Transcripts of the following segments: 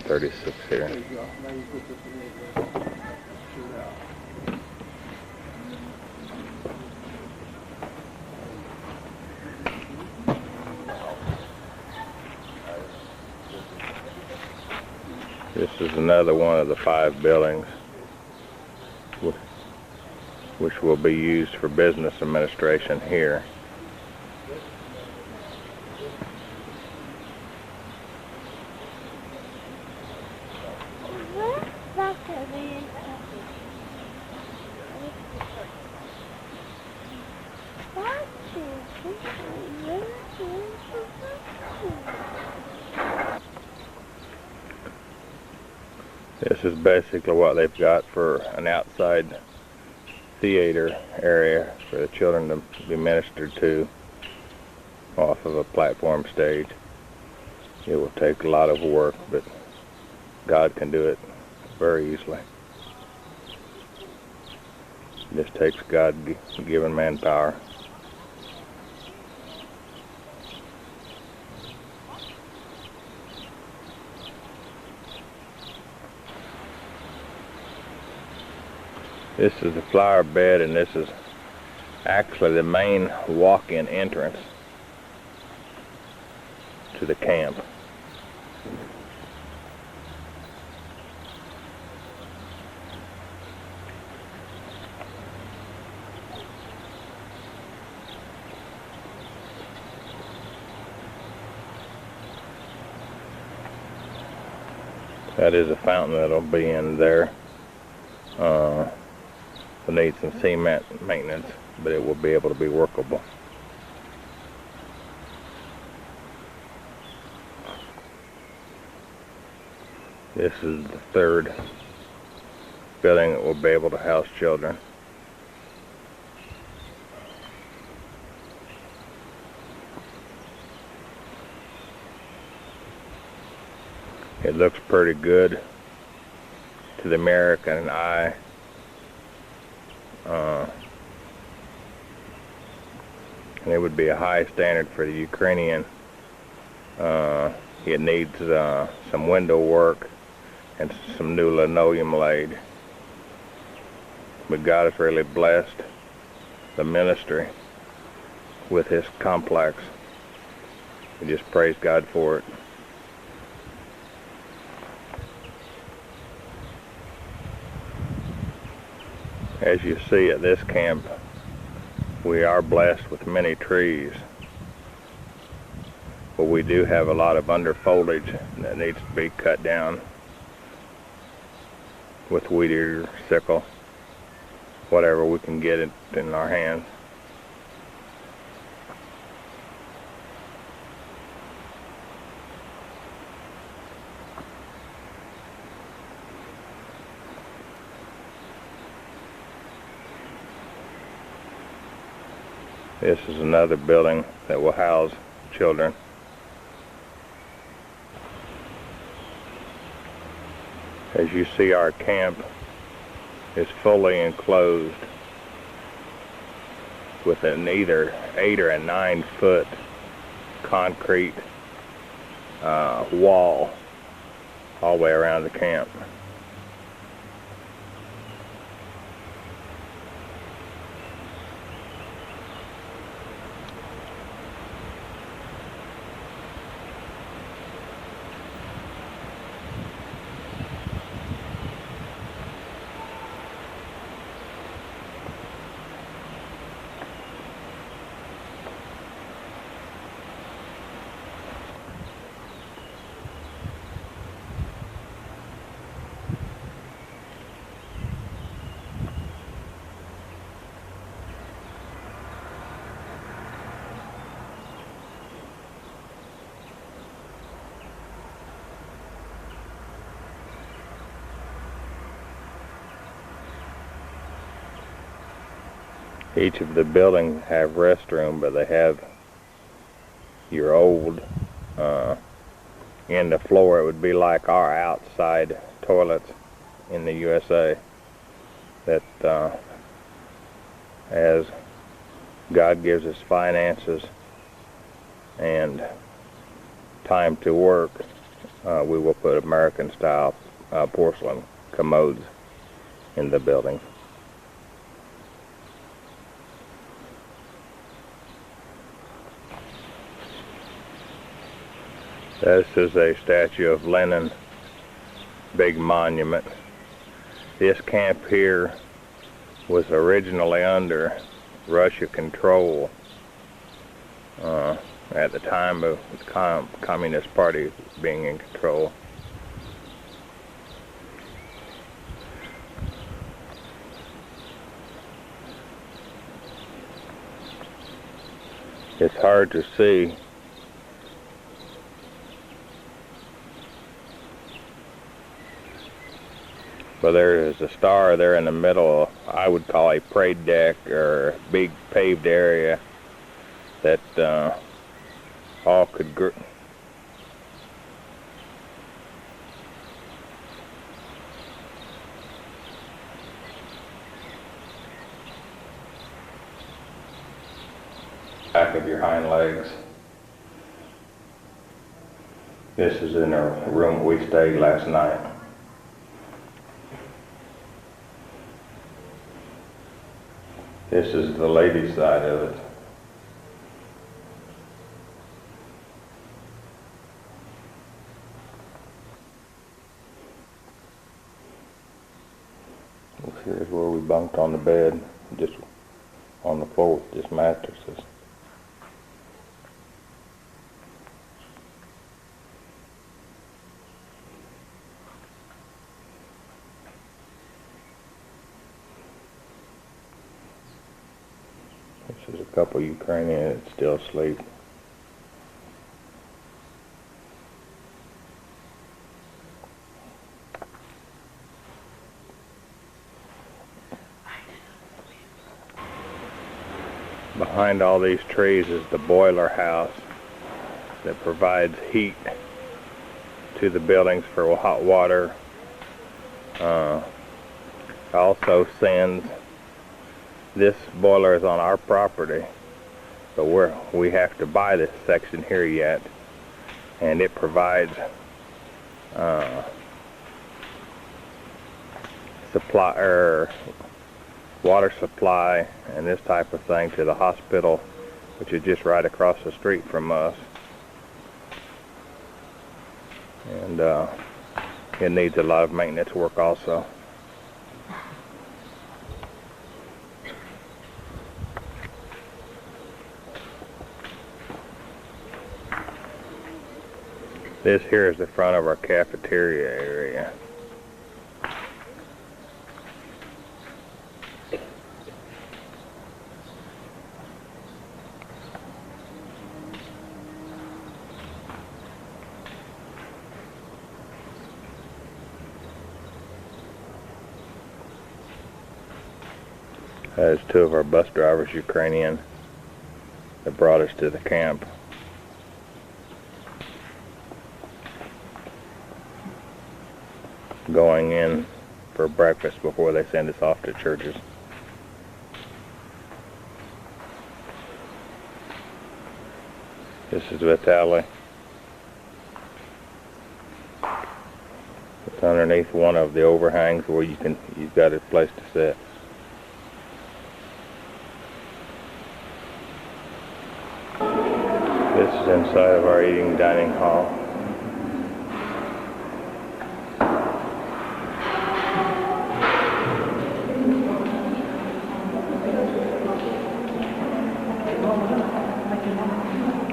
136 here. This is another one of the 5 buildings which will be used for business administration here. This is basically what they've got for an outside theater area for the children to be ministered to off of a platform stage. It will take a lot of work, but God can do it very easily. It just takes God-given manpower. This is the flower bed, and this is actually the main walk-in entrance to the camp. That is a fountain that'll be in there. We'll need some cement maintenance, but it will be able to be workable. This is the 3rd building that will be able to house children. It looks pretty good to the American eye. And it would be a high standard for the Ukrainian. It needs some window work and some new linoleum laid. But God has really blessed the ministry with his complex. We just praise God for it. As you see at this camp, we are blessed with many trees, but we do have a lot of under foliage that needs to be cut down with weed eater, sickle, whatever we can get it in our hands. This is another building that will house children. As you see, our camp is fully enclosed with an either 8 or a 9 foot concrete wall all the way around the camp. Each of the buildings have restroom, but they have your old in the floor. It would be like our outside toilets in the USA. That as God gives us finances and time to work, we will put American-style porcelain commodes in the buildings. This is a statue of Lenin, big monument. This camp here was originally under Russia control at the time of the Communist Party being in control. It's hard to see, but there is a star there in the middle. I would call a parade deck or a big paved area that all could back of your hind legs. This is in the room we stayed last night. This is the ladies' side of it. Here's where we bunked on the bed, just on the floor with just mattresses. This is a couple Ukrainians that still sleep. Behind all these trees is the boiler house that provides heat to the buildings for hot water. Also sends, this boiler is on our property, but we have to buy this section here yet, and it provides water supply and this type of thing to the hospital, which is just right across the street from us. And it needs a lot of maintenance work also. This here is the front of our cafeteria area. There's two of our bus drivers, Ukrainian, that brought us to the camp. Going in for breakfast before they send us off to churches. This is Vitaly. It's underneath one of the overhangs where you've got a place to sit. This is inside of our eating dining hall.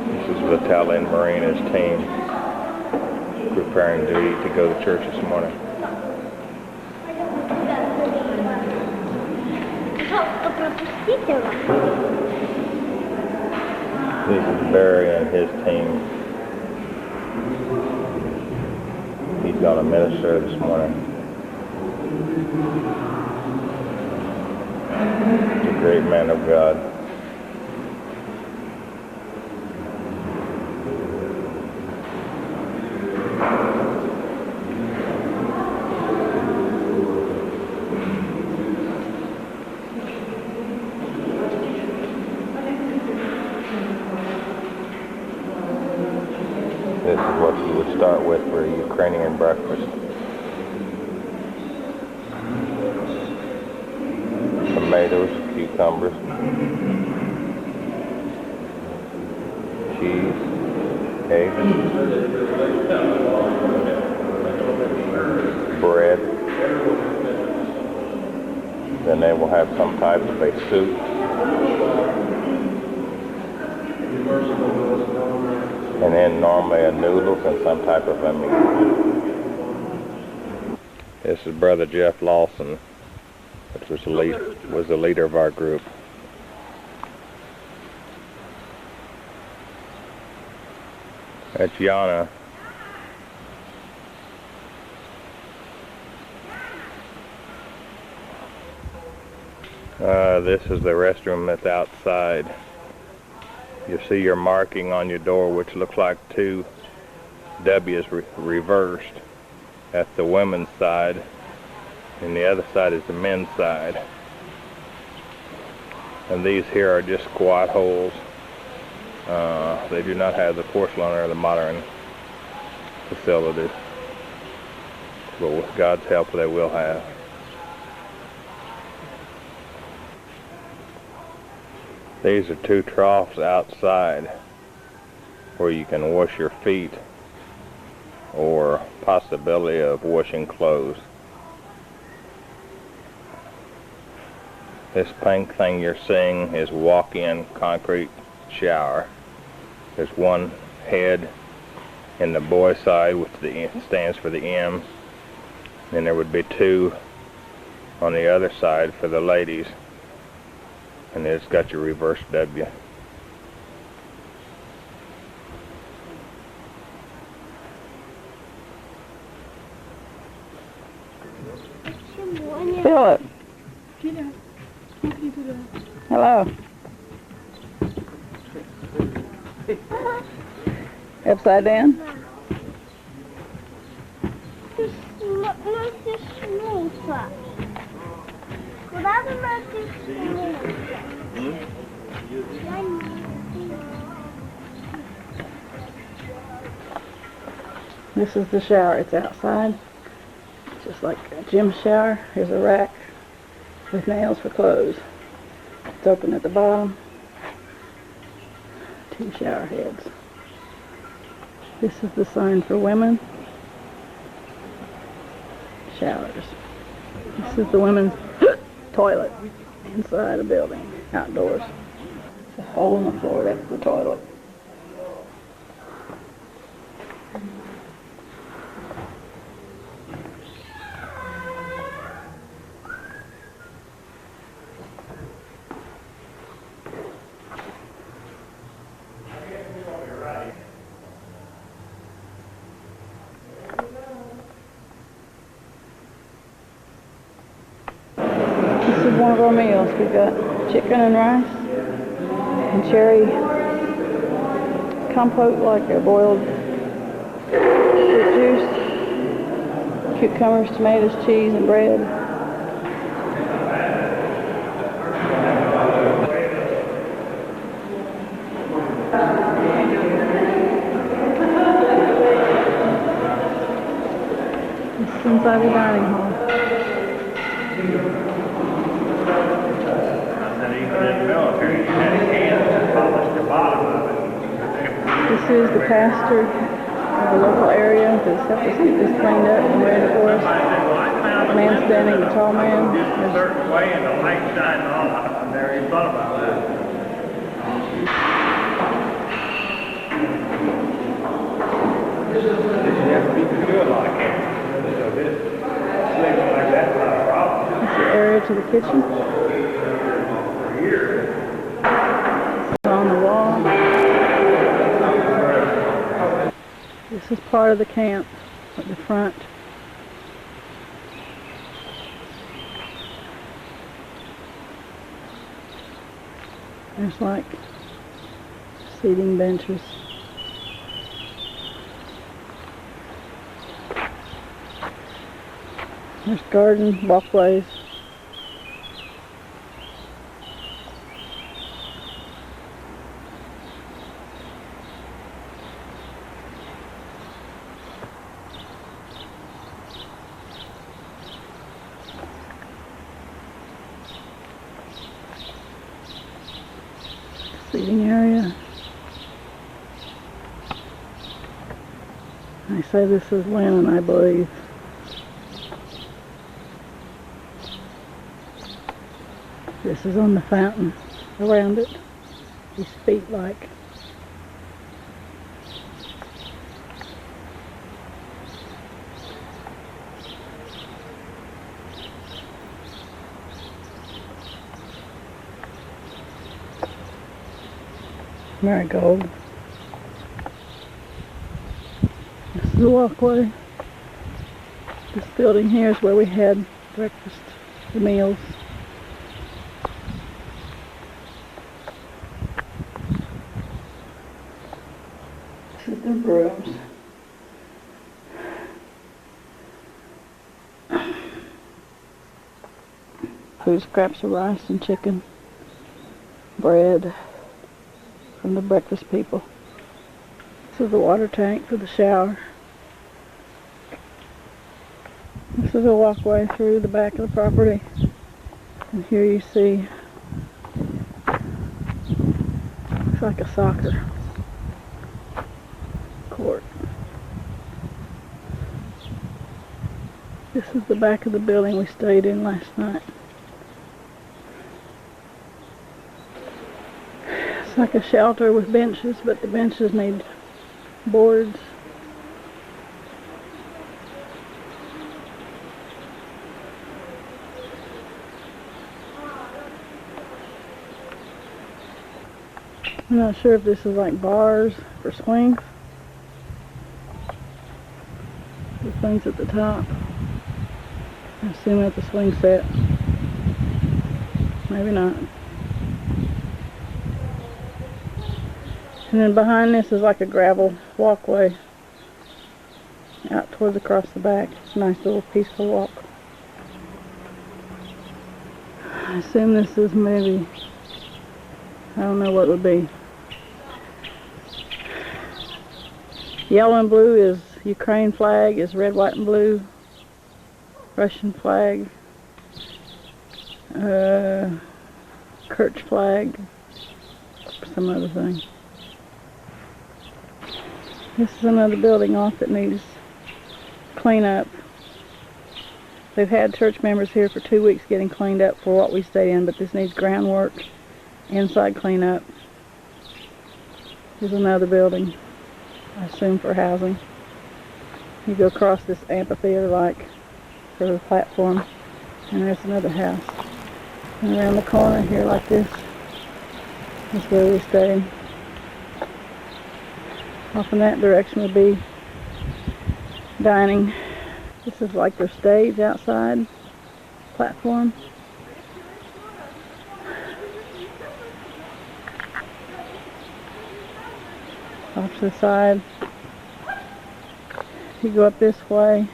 This is Vitaly and Marina's team preparing to eat to go to church this morning. This is Barry and his team. He's going to minister this morning. He's a great man of God. This is what you would start start with for a Ukrainian breakfast. Tomatoes, cucumbers, cheese, eggs, bread. Then they will have some type of a soup. And then normally a noodles and some type of a meat. This is Brother Jeff Lawson, which was the leader of our group. That's Yana. This is the restroom that's outside. You see your marking on your door, which looks like two W's reversed. That's the women's side, and the other side is the men's side. And these here are just squat holes. They do not have the porcelain or the modern facilities, but with God's help they will have. These are two troughs outside where you can wash your feet or possibility of washing clothes. This pink thing you're seeing is walk-in concrete shower. There's one head in the boy side, which stands for the M. Then there would be two on the other side for the ladies. And it's got your reverse W. Philip. Hello. Upside down? This is the shower. It's outside. It's just like a gym shower. Here's a rack with nails for clothes. It's open at the bottom. Two shower heads. This is the sign for women. Showers. This is the women's toilet inside a building, outdoors. It's a hole in the floor. That's the toilet. This is one of our meals. We've got chicken and rice and cherry compote, like a boiled fruit juice, cucumbers, tomatoes, cheese, and bread. This is inside the dining hall. This is the pastor of the local area that's helped us get this cleaned up and ready for us. The man standing, the tall man. This is the area to the kitchen. On the wall. This is part of the camp at the front. There's like seating benches. There's garden walkways. seating area. They say this is linen, I believe. This is on the fountain around it. These feet like. Marigold. This is the walkway. This building here is where we had breakfast, the meals. This is their rooms. Food scraps of rice and chicken, bread from the breakfast people. This is the water tank for the shower. This is a walkway through the back of the property. And here you see, looks like a soccer court. This is the back of the building we stayed in last night. It's like a shelter with benches, but the benches need boards. I'm not sure if this is like bars for swings. The swings at the top. I assume it's a swing set. Maybe not. And then behind this is like a gravel walkway out towards across the back. It's a nice little peaceful walk. I assume this is maybe, I don't know what it would be. Yellow and blue is Ukraine flag, is red, white, and blue. Russian flag. Kirch flag. Some other thing. This is another building off that needs cleanup. They've had church members here for 2 weeks getting cleaned up for what we stay in, but this needs groundwork, inside cleanup. Here's another building, I assume for housing. You go across this amphitheater like for the platform, and there's another house. And around the corner here like this is where we stay. Off in that direction would be dining. This is like their stage outside platform. Off to the side. You go up this way,